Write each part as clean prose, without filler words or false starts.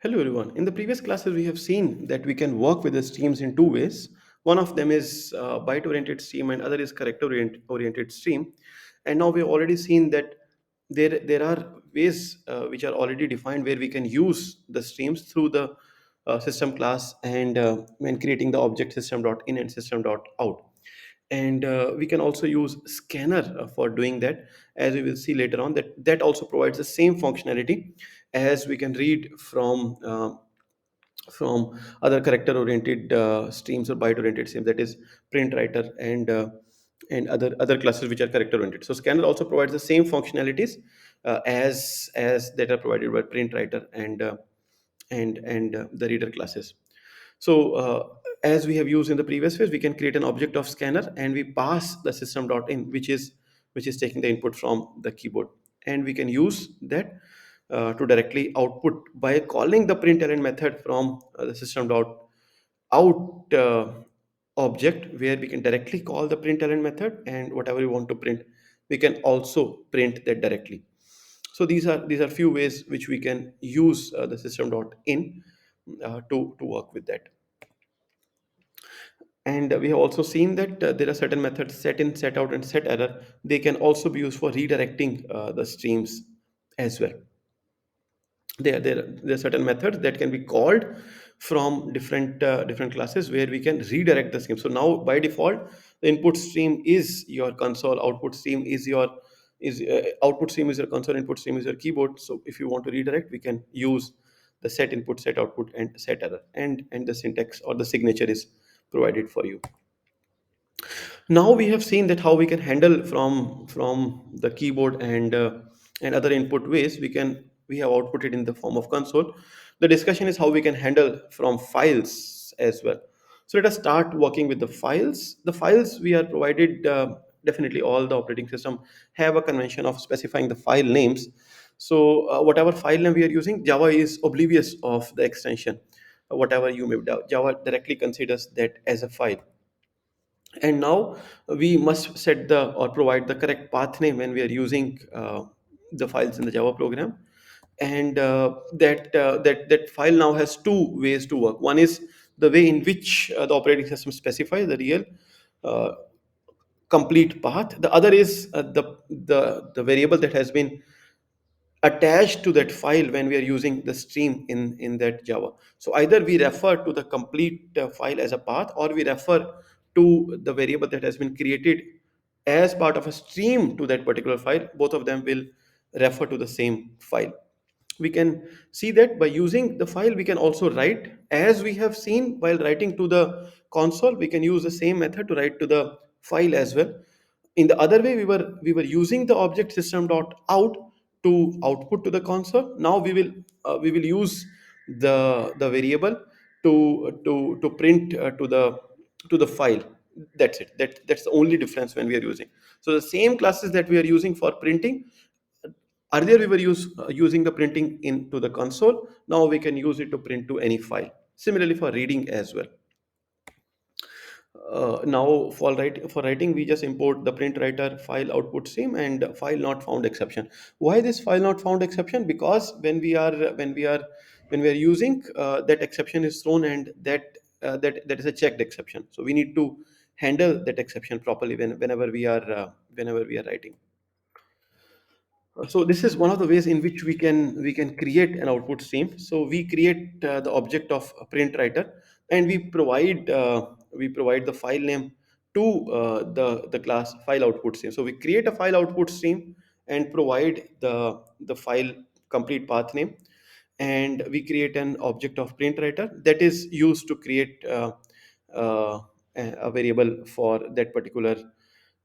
Hello everyone. In the previous classes, we have seen that we can work with the streams in two ways. One of them is byte-oriented stream, and other is character-oriented stream. And now we have already seen that there are ways which are already defined where we can use the streams through the system class and when creating the object system.in and system.out. And we can also use scanner for doing that, as we will see later on that also provides the same functionality as we can read from other character oriented streams or byte oriented streams, that is print writer and other classes which are character oriented. So scanner also provides the same functionalities as that are provided by print writer and the reader classes. So as we have used in the previous phase, we can create an object of scanner and we pass the system.in, which is taking the input from the keyboard, and we can use that to directly output by calling the println method from the system.out object, where we can directly call the println method, and whatever we want to print, we can also print that directly. So these are few ways which we can use the system.in to work with that. And we have also seen that there are certain methods, set in, set out, and set error. They can also be used for redirecting the streams as well. There are certain methods that can be called from different classes where we can redirect the stream. So now by default, the input stream is your console, output stream is your is output stream is your console, input stream is your keyboard. So if you want to redirect, we can use the set input, set output, and set error, and the syntax or the signature is provided for you. Now we have seen that how we can handle from the keyboard and other input ways. We have outputted in the form of console. The discussion is how we can handle from files as well. So let us start working with the files. The files we are provided, definitely all the operating system have a convention of specifying the file names. So whatever file name we are using, Java is oblivious of the extension. Whatever you may do, Java directly considers that as a file. And now we must set the or provide the correct path name when we are using the files in the Java program. And that file now has two ways to work. One is the way in which the operating system specifies the real uh, complete path. The other is the variable that has been attached to that file when we are using the stream in that Java. So either we refer to the complete file as a path, or we refer to the variable that has been created as part of a stream to that particular file. Both of them will refer to the same file. We can see that by using the file, we can also write, as we have seen while writing to the console. We can use the same method to write to the file as well. In the other way, we were using the object system.out to output to the console. Now we will use the variable to print to the file. That's it. That's the only difference when we are using. So the same classes that we are using for printing, earlier we were using the printing into the console. Now we can use it to print to any file. Similarly for reading as well. Now for writing, we just import the print writer file output stream and file not found exception. Why this file not found exception? Because when we are using, that exception is thrown, and that is a checked exception. So we need to handle that exception properly whenever we are writing. So this is one of the ways in which we can create an output stream. So we create the object of a print writer, and we provide the file name to the class file output stream. So we create a file output stream and provide the file complete path name, and we create an object of print writer that is used to create uh, a variable for that particular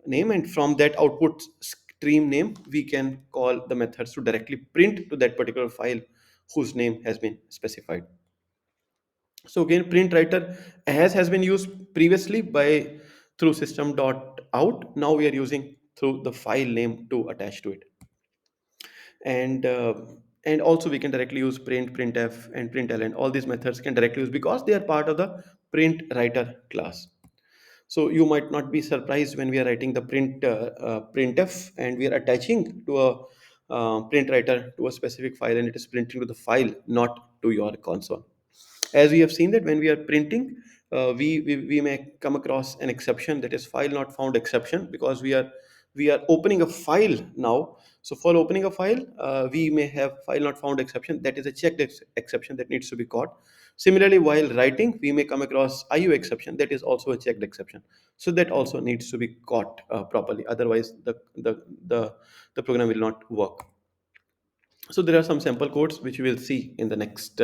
name, and from that output stream name we can call the methods to directly print to that particular file whose name has been specified. So again, print writer as has been used previously by through system.out. Now we are using through the file name to attach to it. And also we can directly use print, printf, and println. All these methods can directly use because they are part of the print writer class. So you might not be surprised when we are writing the printf and we are attaching to print writer to a specific file, and it is printing to the file, not to your console. As we have seen that when we are printing, we may come across an exception, that is file not found exception, because we are opening a file now. So for opening a file, we may have file not found exception, that is a checked exception that needs to be caught. Similarly, while writing, we may come across IO exception, that is also a checked exception. So that also needs to be caught properly, otherwise the program will not work. So there are some sample codes which we will see in the next